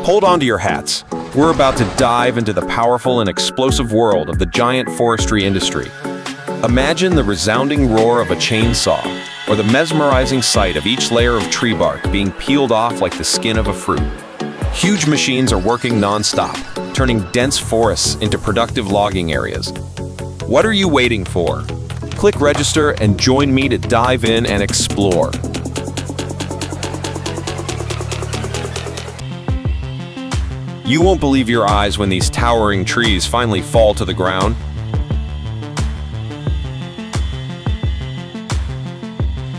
Hold on to your hats. We're about to dive into the powerful and explosive world of the giant forestry industry. Imagine the resounding roar of a chainsaw, or the mesmerizing sight of each layer of tree bark being peeled off like the skin of a fruit. Huge machines are working non-stop, turning dense forests into productive logging areas. What are you waiting for? Click register and join me to dive in and explore. You won't believe your eyes when these towering trees finally fall to the ground.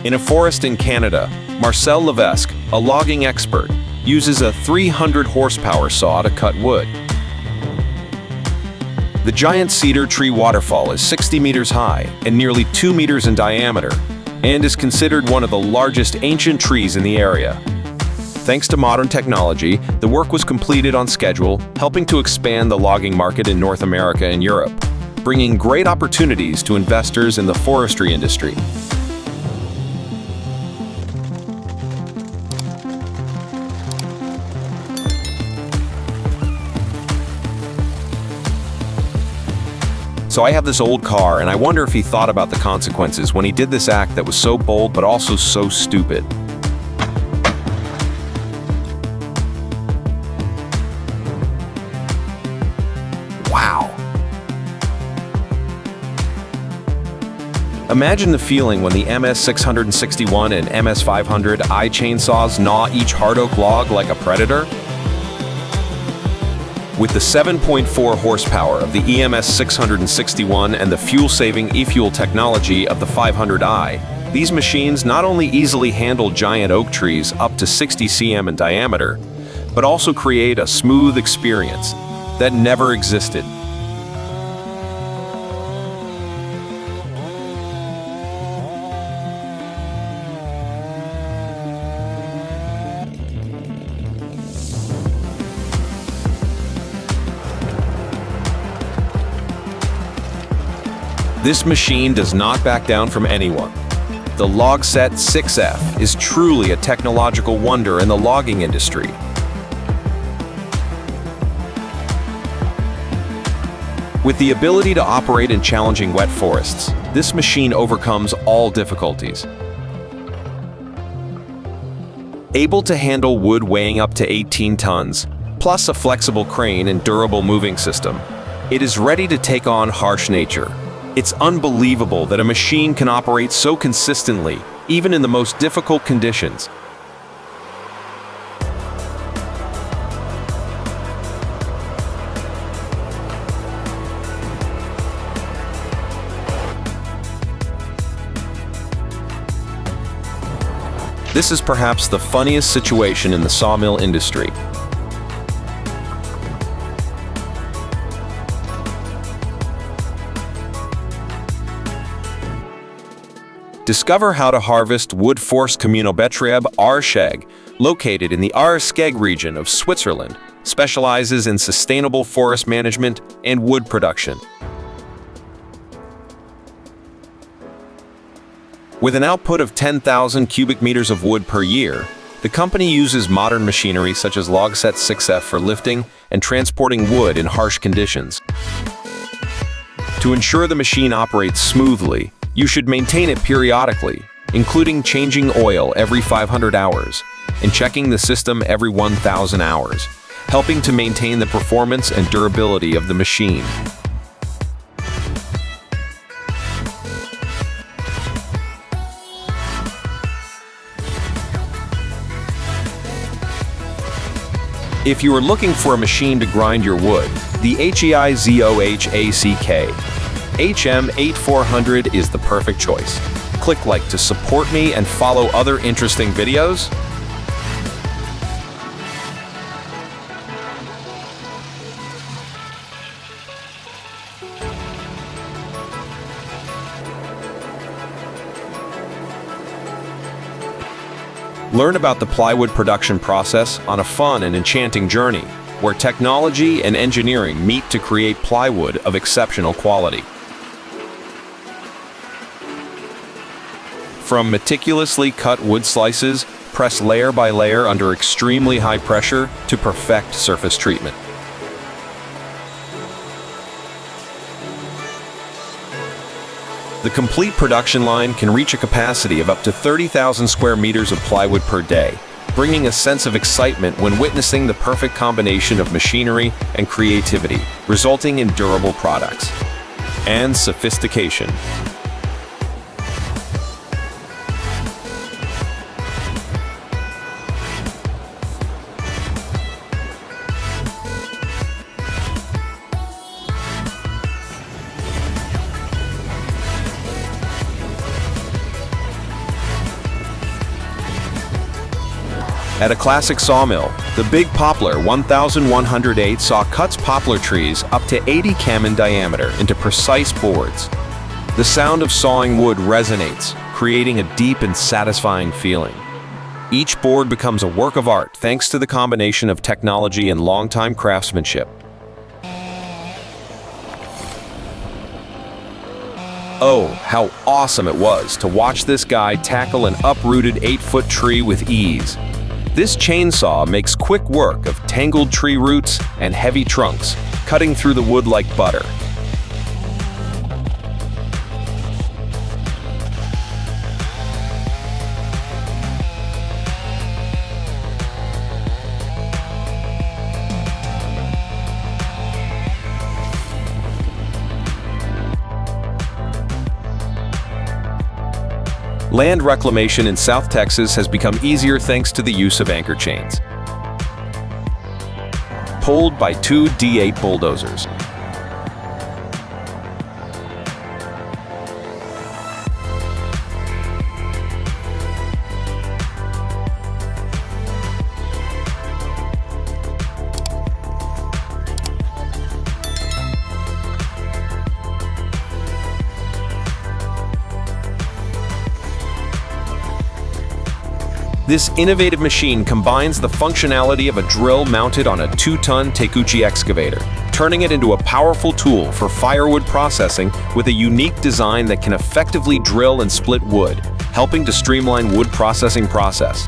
In a forest in Canada, Marcel Levesque, a logging expert, uses a 300 horsepower saw to cut wood. The giant cedar tree waterfall is 60 meters high and nearly 2 meters in diameter, and is considered one of the largest ancient trees in the area. Thanks to modern technology, the work was completed on schedule, helping to expand the logging market in North America and Europe, bringing great opportunities to investors in the forestry industry. So I have this old car, and I wonder if he thought about the consequences when he did this act that was so bold but also so stupid. Wow. Imagine the feeling when the MS661 and MS500i chainsaws gnaw each hard oak log like a predator. With the 7.4 horsepower of the EMS 661 and the fuel-saving e-fuel technology of the 500i, these machines not only easily handle giant oak trees up to 60 cm in diameter, but also create a smooth experience that never existed. This machine does not back down from anyone. The LogSet 6F is truly a technological wonder in the logging industry. With the ability to operate in challenging wet forests, this machine overcomes all difficulties. Able to handle wood weighing up to 18 tons, plus a flexible crane and durable moving system, it is ready to take on harsh nature. It's unbelievable that a machine can operate so consistently, even in the most difficult conditions. This is perhaps the funniest situation in the sawmill industry. Discover how to harvest wood forest Communalbetrieb Aarscheg, located in the Aarscheg region of Switzerland, specializes in sustainable forest management and wood production. With an output of 10,000 cubic meters of wood per year, the company uses modern machinery such as LogSet 6F for lifting and transporting wood in harsh conditions. To ensure the machine operates smoothly, you should maintain it periodically, including changing oil every 500 hours and checking the system every 1,000 hours, helping to maintain the performance and durability of the machine. If you are looking for a machine to grind your wood, the HEIZOHACK HM8400 is the perfect choice. Click like to support me and follow other interesting videos. Learn about the plywood production process on a fun and enchanting journey, where technology and engineering meet to create plywood of exceptional quality. From meticulously cut wood slices, press layer by layer under extremely high pressure to perfect surface treatment. The complete production line can reach a capacity of up to 30,000 square meters of plywood per day, bringing a sense of excitement when witnessing the perfect combination of machinery and creativity, resulting in durable products and sophistication. At a classic sawmill, the Big Poplar 1108 saw cuts poplar trees up to 80 cm in diameter into precise boards. The sound of sawing wood resonates, creating a deep and satisfying feeling. Each board becomes a work of art thanks to the combination of technology and long-time craftsmanship. Oh, how awesome it was to watch this guy tackle an uprooted 8-foot tree with ease. This chainsaw makes quick work of tangled tree roots and heavy trunks, cutting through the wood like butter. Land reclamation in South Texas has become easier thanks to the use of anchor chains, pulled by 2 D8 bulldozers. This innovative machine combines the functionality of a drill mounted on a 2-ton Takuchi excavator, turning it into a powerful tool for firewood processing with a unique design that can effectively drill and split wood, helping to streamline wood processing process.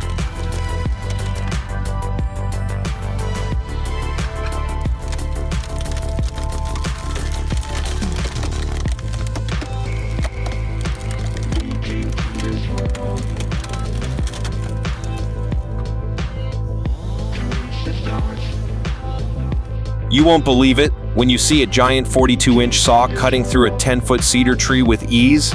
You won't believe it when you see a giant 42-inch saw cutting through a 10-foot cedar tree with ease.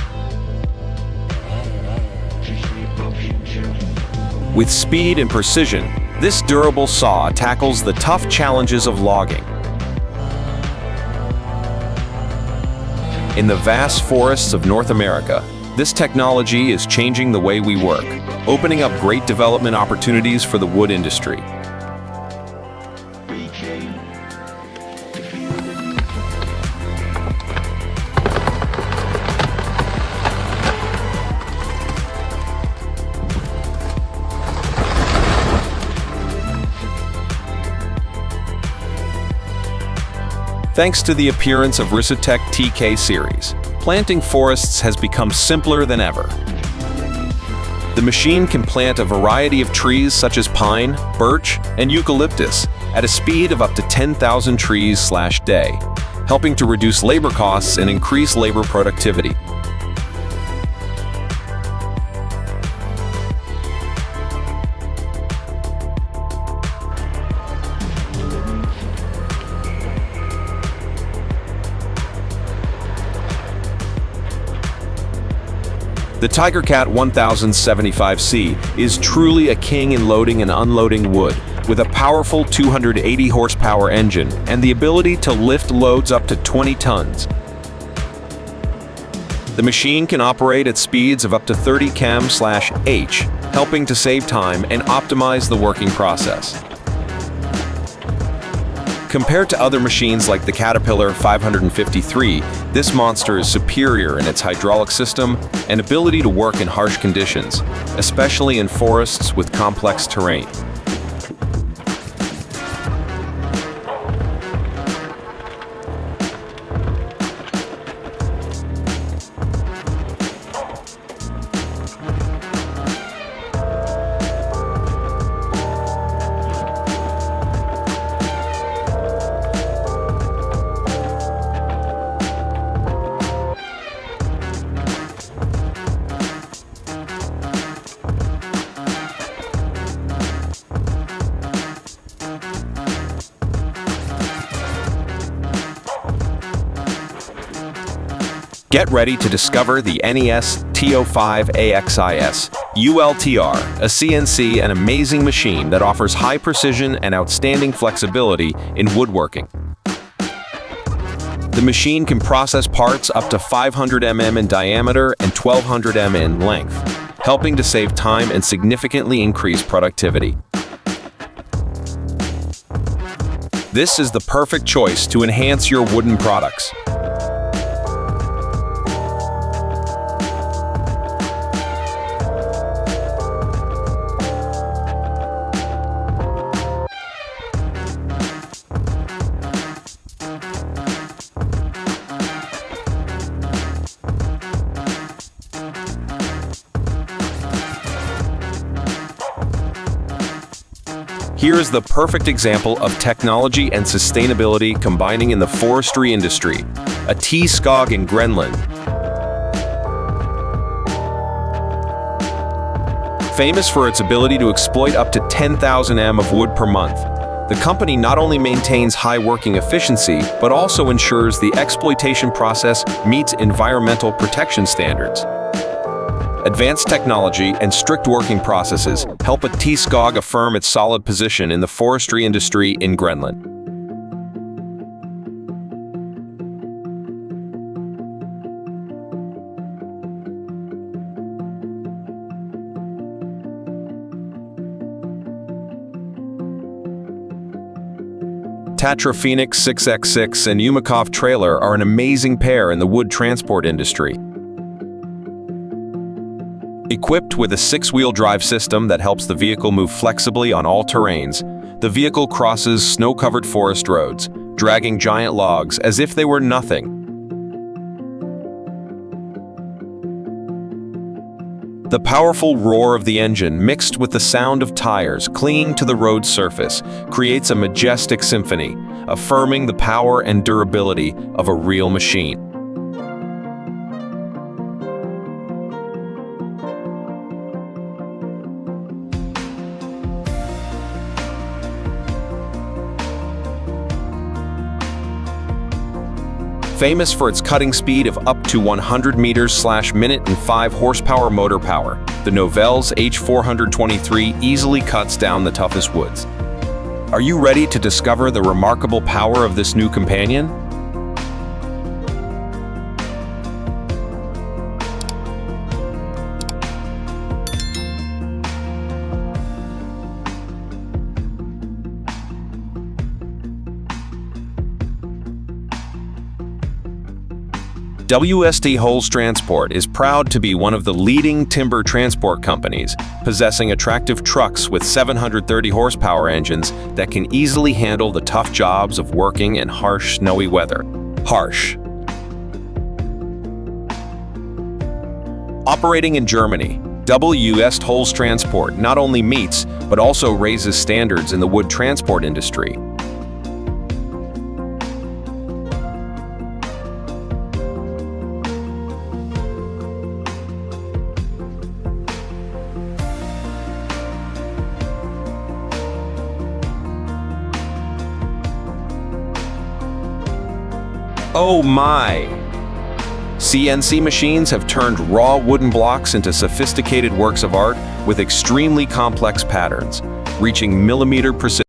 With speed and precision, this durable saw tackles the tough challenges of logging. In the vast forests of North America, this technology is changing the way we work, opening up great development opportunities for the wood industry. Thanks to the appearance of Risotech TK series, planting forests has become simpler than ever. The machine can plant a variety of trees such as pine, birch, and eucalyptus at a speed of up to 10,000 trees/day, helping to reduce labor costs and increase labor productivity. The TigerCat 1075C is truly a king in loading and unloading wood, with a powerful 280 horsepower engine and the ability to lift loads up to 20 tons. The machine can operate at speeds of up to 30 km/h, helping to save time and optimize the working process. Compared to other machines like the Caterpillar 553, this monster is superior in its hydraulic system and ability to work in harsh conditions, especially in forests with complex terrain. Get ready to discover the NES TO5AXIS ULTR, a CNC and amazing machine that offers high precision and outstanding flexibility in woodworking. The machine can process parts up to 500 mm in diameter and 1200 mm in length, helping to save time and significantly increase productivity. This is the perfect choice to enhance your wooden products. Here is the perfect example of technology and sustainability combining in the forestry industry, a T-Skog in Grenland. Famous for its ability to exploit up to 10,000 m of wood per month, the company not only maintains high working efficiency, but also ensures the exploitation process meets environmental protection standards. Advanced technology and strict working processes help a T-Skog affirm its solid position in the forestry industry in Grenland. Tatra Phoenix 6x6 and Umakov trailer are an amazing pair in the wood transport industry. Equipped with a 6-wheel drive system that helps the vehicle move flexibly on all terrains, the vehicle crosses snow-covered forest roads, dragging giant logs as if they were nothing. The powerful roar of the engine mixed with the sound of tires clinging to the road surface creates a majestic symphony, affirming the power and durability of a real machine. Famous for its cutting speed of up to 100 meters/minute and 5 horsepower motor power, the Novell's H423 easily cuts down the toughest woods. Are you ready to discover the remarkable power of this new companion? WST Holes Transport is proud to be one of the leading timber transport companies, possessing attractive trucks with 730 horsepower engines that can easily handle the tough jobs of working in harsh, snowy weather. Operating in Germany, WST Holes Transport not only meets, but also raises standards in the wood transport industry. Oh my! CNC machines have turned raw wooden blocks into sophisticated works of art with extremely complex patterns, reaching millimeter precision.